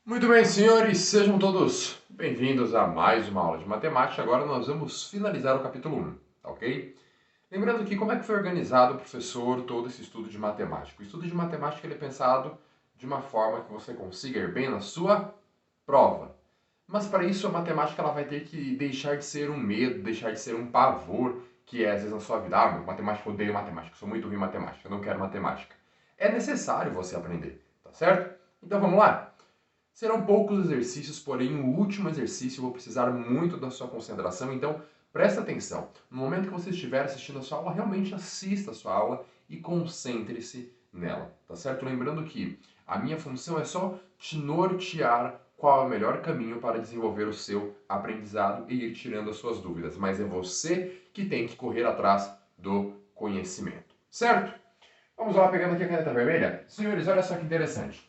Muito bem, senhores, sejam todos bem-vindos a mais uma aula de matemática. Agora nós vamos finalizar o capítulo 1, tá ok? Lembrando que como é que foi organizado, professor, todo esse estudo de matemática. O estudo de matemática ele é pensado de uma forma que você consiga ir bem na sua prova. Mas para isso a matemática ela vai ter que deixar de ser um medo, deixar de ser um pavor que é às vezes na sua vida. Ah, matemática, eu odeio matemática, sou muito ruim em matemática, eu não quero matemática. É necessário você aprender, tá certo? Então vamos lá? Serão poucos exercícios, porém o último exercício eu vou precisar muito da sua concentração, então presta atenção. No momento que você estiver assistindo a sua aula, realmente assista a sua aula e concentre-se nela, tá certo? Lembrando que a minha função é só te nortear qual é o melhor caminho para desenvolver o seu aprendizado e ir tirando as suas dúvidas, mas é você que tem que correr atrás do conhecimento, certo? Vamos lá, pegando aqui a caneta vermelha. Senhores, olha só que interessante.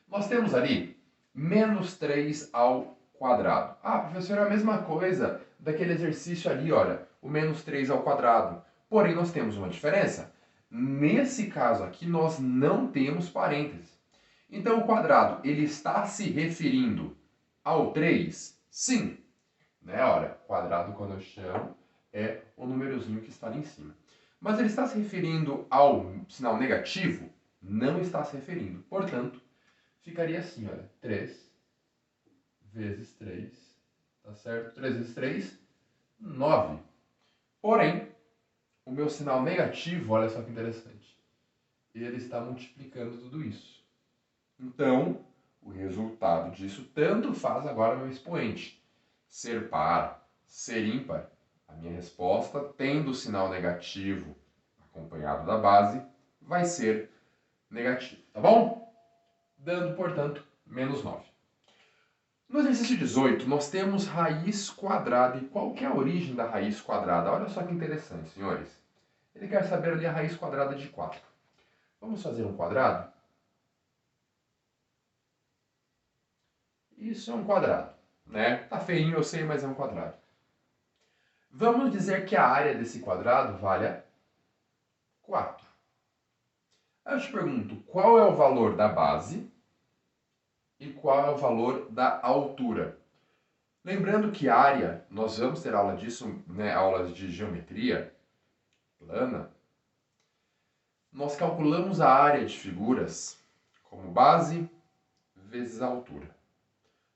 Nós temos ali menos 3 ao quadrado. Ah, professor, é a mesma coisa daquele exercício ali, olha, o menos 3 ao quadrado. Porém, nós temos uma diferença. Nesse caso aqui, nós não temos parênteses. Então, o quadrado, ele está se referindo ao 3? Sim. Né? Olha, quadrado, quando eu chamo, é o númerozinho que está ali em cima. Mas ele está se referindo ao sinal negativo? Não está se referindo. Portanto, ficaria assim, olha, 3 vezes 3, tá certo? 3 vezes 3, 9. Porém, o meu sinal negativo, olha só que interessante, ele está multiplicando tudo isso. Então, o resultado disso tanto faz agora meu expoente. Ser par, ser ímpar. A minha resposta, tendo o sinal negativo acompanhado da base, vai ser negativo, tá bom? Dando, portanto, menos 9. No exercício 18, nós temos raiz quadrada. E qual que é a origem da raiz quadrada? Olha só que interessante, senhores. Ele quer saber ali a raiz quadrada de 4. Vamos fazer um quadrado? Isso é um quadrado, né? Tá feinho, eu sei, mas é um quadrado. Vamos dizer que a área desse quadrado valha 4. Aí eu te pergunto, qual é o valor da base e qual é o valor da altura? Lembrando que área, nós vamos ter aula disso, né, aulas de geometria plana. Nós calculamos a área de figuras como base vezes a altura.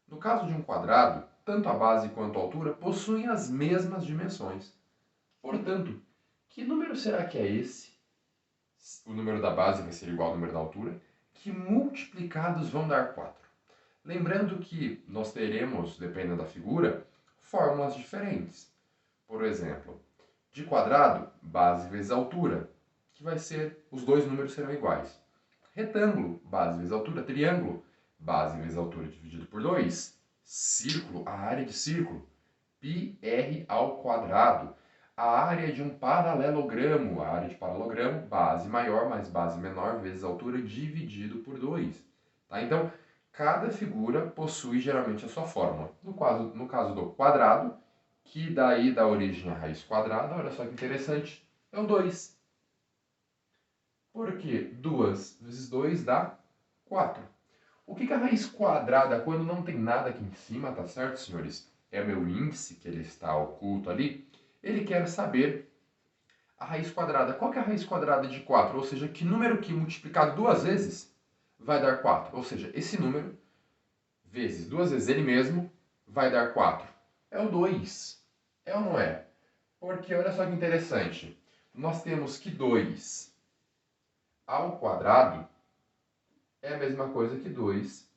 No caso de um quadrado, tanto a base quanto a altura possuem as mesmas dimensões. Portanto, que número será que é esse? O número da base vai ser igual ao número da altura, que multiplicados vão dar 4. Lembrando que nós teremos, dependendo da figura, fórmulas diferentes. Por exemplo, de quadrado, base vezes altura, que vai ser, os dois números serão iguais. Retângulo, base vezes altura. Triângulo, base vezes altura dividido por 2. Círculo, a área de círculo, πr ao quadrado. A área de um paralelogramo, a área de paralelogramo, base maior mais base menor vezes altura dividido por 2. Tá? Então, cada figura possui geralmente a sua fórmula. No caso do quadrado, que daí dá origem à raiz quadrada, olha só que interessante, é o 2. Porque 2 vezes 2 dá 4. O que é a raiz quadrada quando não tem nada aqui em cima, tá certo, senhores? É o meu índice, que ele está oculto ali. Ele quer saber a raiz quadrada. Qual que é a raiz quadrada de 4? Ou seja, que número que multiplicado duas vezes vai dar 4? Ou seja, esse número vezes duas vezes ele mesmo vai dar 4. É o 2. É ou não é? Porque olha só que interessante. Nós temos que 2 ao quadrado é a mesma coisa que 2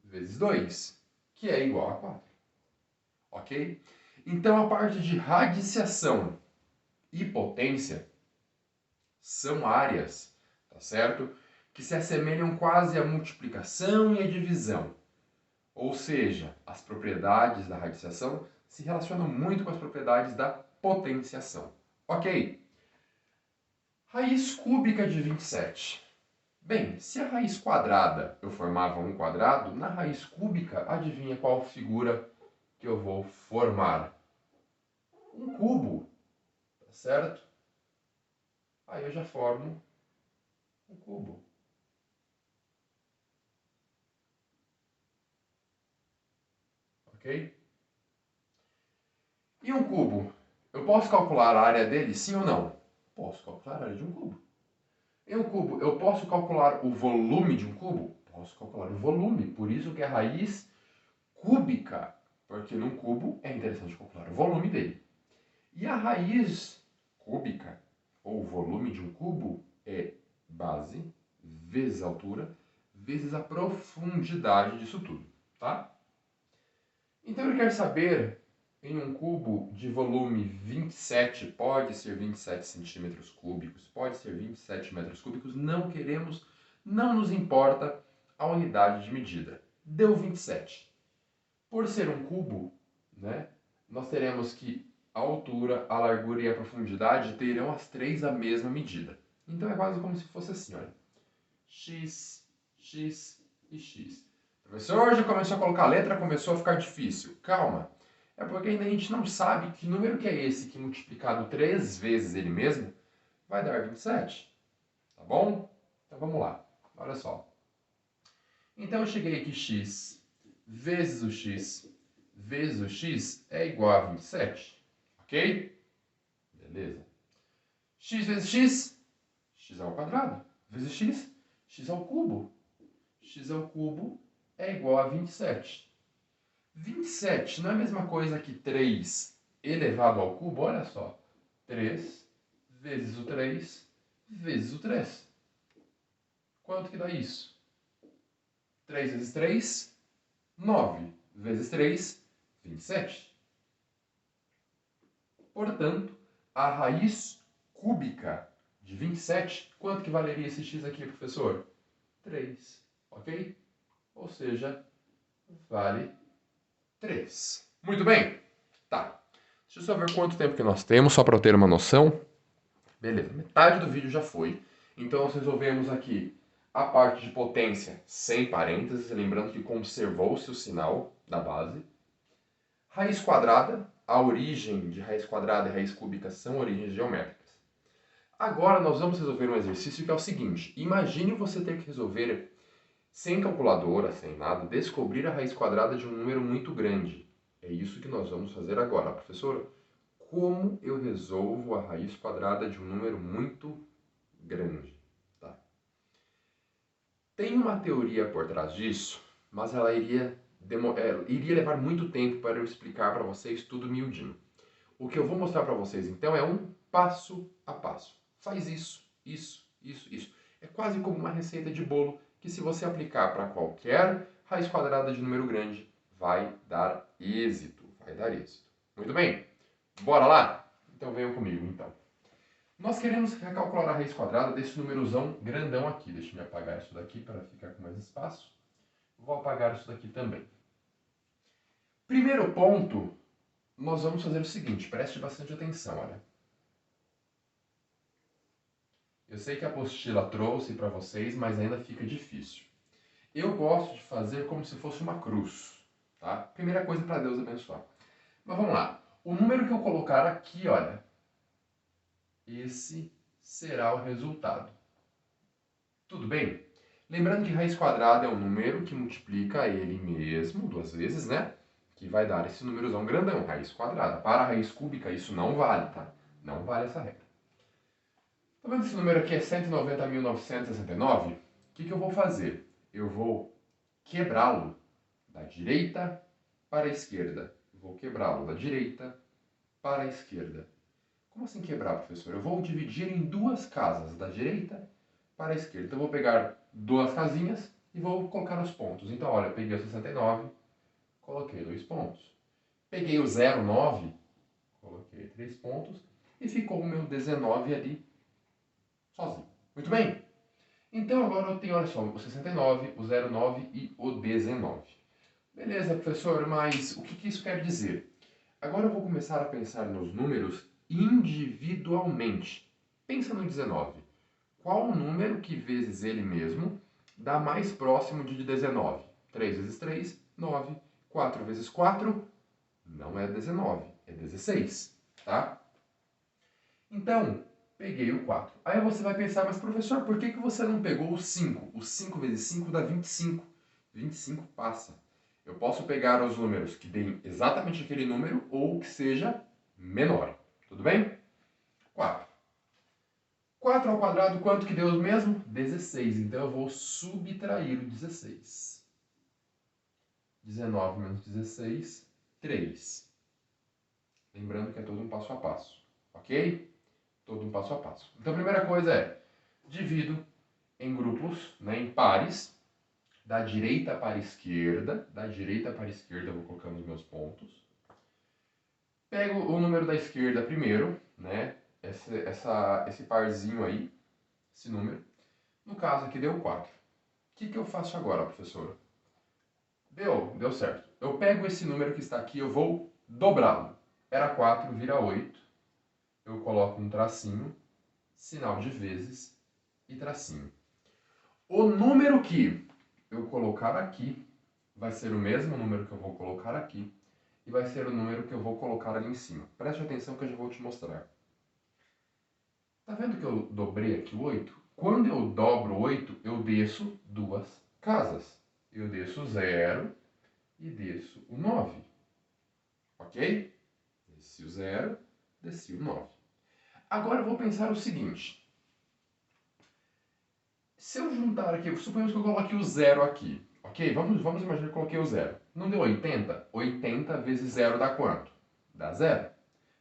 vezes 2, que é igual a 4. Ok? Então, a parte de radiciação e potência são áreas, tá certo? Que se assemelham quase à multiplicação e à divisão. Ou seja, as propriedades da radiciação se relacionam muito com as propriedades da potenciação. Ok? Raiz cúbica de 27. Bem, se a raiz quadrada eu formava um quadrado, na raiz cúbica, adivinha qual figura que eu vou formar? Um cubo, tá certo? Aí eu já formo um cubo. ok? E um cubo? Eu posso calcular a área dele, sim ou não? Posso calcular a área de um cubo. Em um cubo, eu posso calcular o volume de um cubo? Posso calcular o volume, por isso que é raiz cúbica, porque num cubo é interessante calcular o volume dele. E a raiz cúbica, ou volume de um cubo, é base vezes altura vezes a profundidade disso tudo, tá? Então ele quer saber, em um cubo de volume 27, pode ser 27 centímetros cúbicos, pode ser 27 metros cúbicos, não queremos, não nos importa a unidade de medida. Deu 27. Por ser um cubo, né, nós teremos que a altura, a largura e a profundidade terão as três a mesma medida. Então é quase como se fosse assim, olha. X, X e X. O professor já começou a colocar a letra, começou a ficar difícil. Calma. É porque ainda a gente não sabe que número que é esse que multiplicado 3 vezes ele mesmo vai dar 27. Tá bom? Então vamos lá. Olha só. Então eu cheguei aqui x vezes o x vezes o x é igual a 27. Ok? Beleza. X vezes x, x ao quadrado. Vezes x, x ao cubo. X ao cubo é igual a 27. 27 não é a mesma coisa que 3 elevado ao cubo? Olha só. 3 vezes o 3 vezes o 3. Quanto que dá isso? 3 vezes 3, 9. Vezes 3, 27. Portanto, a raiz cúbica de 27, quanto que valeria esse x aqui, professor? 3. Ok? Ou seja, vale 3. Muito bem. Tá. Deixa eu só ver quanto tempo que nós temos, só para eu ter uma noção. Beleza, metade do vídeo já foi. Então nós resolvemos aqui a parte de potência sem parênteses, lembrando que conservou-se o sinal da base. Raiz quadrada, a origem de raiz quadrada e raiz cúbica são origens geométricas. Agora nós vamos resolver um exercício que é o seguinte. Imagine você ter que resolver, sem calculadora, sem nada, descobrir a raiz quadrada de um número muito grande. É isso que nós vamos fazer agora. Professor, como eu resolvo a raiz quadrada de um número muito grande? Tá. Tem uma teoria por trás disso, mas ela iria levar muito tempo para eu explicar para vocês tudo miudinho. O que eu vou mostrar para vocês então é um passo a passo. Faz isso, isso, isso, isso. É quase como uma receita de bolo que, se você aplicar para qualquer raiz quadrada de número grande, vai dar êxito. Vai dar êxito. Muito bem. Bora lá? Então venham comigo, então. Nós queremos recalcular a raiz quadrada desse númerozão grandão aqui. Deixa eu apagar isso daqui para ficar com mais espaço. Vou apagar isso daqui também. Primeiro ponto, nós vamos fazer o seguinte. Preste bastante atenção, olha. Eu sei que a apostila trouxe para vocês, mas ainda fica difícil. Eu gosto de fazer como se fosse uma cruz, tá? Primeira coisa para Deus abençoar. Mas vamos lá. O número que eu colocar aqui, olha, esse será o resultado. Tudo bem? Lembrando que raiz quadrada é um número que multiplica ele mesmo duas vezes, né? Que vai dar esse númerozão grandão, raiz quadrada. Para a raiz cúbica isso não vale, tá? Não vale essa regra. Tá vendo esse número aqui é 190.969? O que eu vou fazer? Eu vou quebrá-lo da direita para a esquerda. Vou quebrá-lo da direita para a esquerda. Como assim quebrar, professor? Eu vou dividir em duas casas, da direita para a esquerda. Então eu vou pegar duas casinhas e vou colocar os pontos. Então, olha, eu peguei o 69, coloquei 2 pontos. Peguei o 09, coloquei 3 pontos. E ficou o meu 19 ali, sozinho. Muito bem? Então agora eu tenho, olha só, o 69, o 09 e o 19. Beleza, professor, mas o que isso quer dizer? Agora eu vou começar a pensar nos números individualmente. Pensa no 19. Qual o número que vezes ele mesmo dá mais próximo de 19? 3 vezes 3, 9. 4 vezes 4, não é 19, é 16, tá? Então, peguei o 4. Aí você vai pensar, mas professor, por que você não pegou o 5? O 5 vezes 5 dá 25. 25 passa. Eu posso pegar os números que deem exatamente aquele número ou que seja menor. Tudo bem? 4. 4 ao quadrado, quanto que deu mesmo? 16. Então eu vou subtrair o 16. 19 menos 16, 3. Lembrando que é todo um passo a passo. Ok? Todo um passo a passo. Então a primeira coisa é, divido em grupos, né, em pares, da direita para a esquerda, eu vou colocando os meus pontos. Pego o número da esquerda primeiro, né, esse parzinho aí, esse número. No caso aqui deu 4. O que eu faço agora, professor? Deu certo. Eu pego esse número que está aqui, eu vou dobrá-lo. Era 4, vira 8. Eu coloco um tracinho, sinal de vezes e tracinho. O número que eu colocar aqui vai ser o mesmo número que eu vou colocar aqui e vai ser o número que eu vou colocar ali em cima. Preste atenção que eu já vou te mostrar. Tá vendo que eu dobrei aqui o 8? Quando eu dobro o 8, eu desço duas casas. Eu desço o 0 e desço o 9. Ok? Desci o 0, desci o 9. Agora eu vou pensar o seguinte. Se eu juntar aqui, suponhamos que eu coloque o 0 aqui. Ok? Vamos imaginar que eu coloquei o 0. Não deu 80? 80 vezes 0 dá quanto? Dá 0.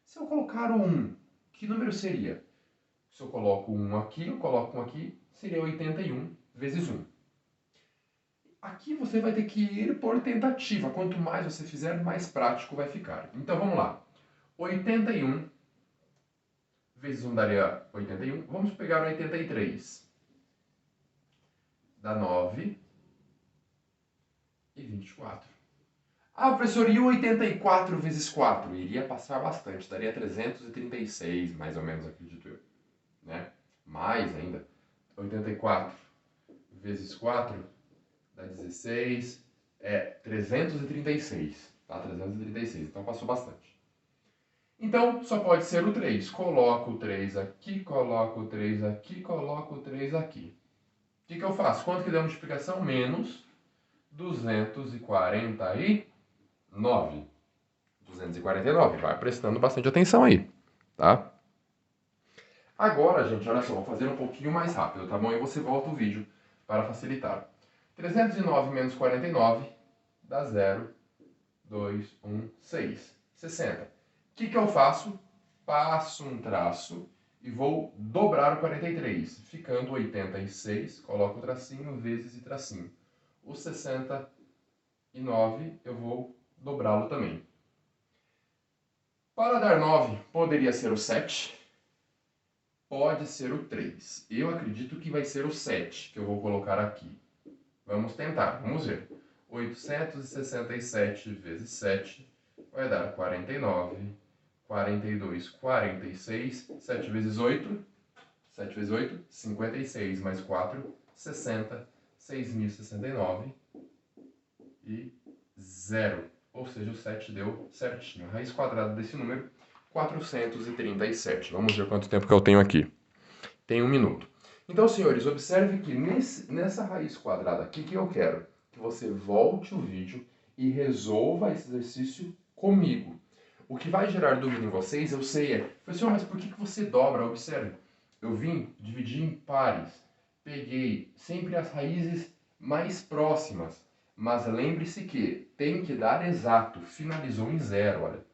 Se eu colocar o 1, que número seria? Se eu coloco 1 aqui, eu coloco 1 aqui, seria 81 vezes 1. Aqui você vai ter que ir por tentativa. Quanto mais você fizer, mais prático vai ficar. Então vamos lá. 81 vezes 1 daria 81. Vamos pegar 83. Dá 9 e 24. Ah, professor, e o 84 vezes 4? Iria passar bastante, daria 336, mais ou menos, acredito eu. Né? Mais ainda. 84 vezes 4 dá 16, 336. Tá? 336, então passou bastante. Então, só pode ser o 3. Coloco o 3 aqui, coloco o 3 aqui, coloco o 3 aqui. O que eu faço? Quanto que deu a multiplicação? Menos 249. 249. Vai prestando bastante atenção aí, tá? Agora, gente, olha só, vou fazer um pouquinho mais rápido, tá bom? E você volta o vídeo para facilitar. 309 menos 49 dá 0, 2, 1, 6. 60. O que eu faço? Passo um traço e vou dobrar o 43, ficando 86, coloco o tracinho, vezes e tracinho. O 69 eu vou dobrá-lo também. Para dar 9, poderia ser o 7, pode ser o 3. Eu acredito que vai ser o 7, que eu vou colocar aqui. Vamos tentar, vamos ver. 867 vezes 7 vai dar 49, 42, 46, 7 vezes 8, 7 vezes 8, 56, mais 4, 60, 6.069 e 0. Ou seja, o 7 deu certinho. A raiz quadrada desse número, 437. Vamos ver quanto tempo que eu tenho aqui. Tem 1 minuto. Então, senhores, observe que nessa raiz quadrada aqui que eu quero que você volte o vídeo e resolva esse exercício comigo. O que vai gerar dúvida em vocês, eu sei, professor, mas por que você dobra? Observe, eu vim dividir em pares, peguei sempre as raízes mais próximas, mas lembre-se que tem que dar exato, finalizou em 0, olha.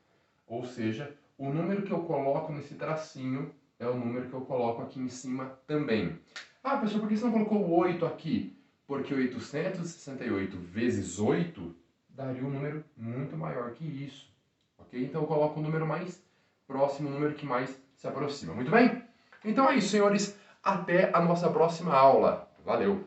Ou seja, o número que eu coloco nesse tracinho é o número que eu coloco aqui em cima também. Ah, professor, por que você não colocou o 8 aqui? Porque 868 vezes 8 daria um número muito maior que isso. Ok? Então eu coloco o número mais próximo, o número que mais se aproxima. Muito bem? Então é isso, senhores. Até a nossa próxima aula. Valeu!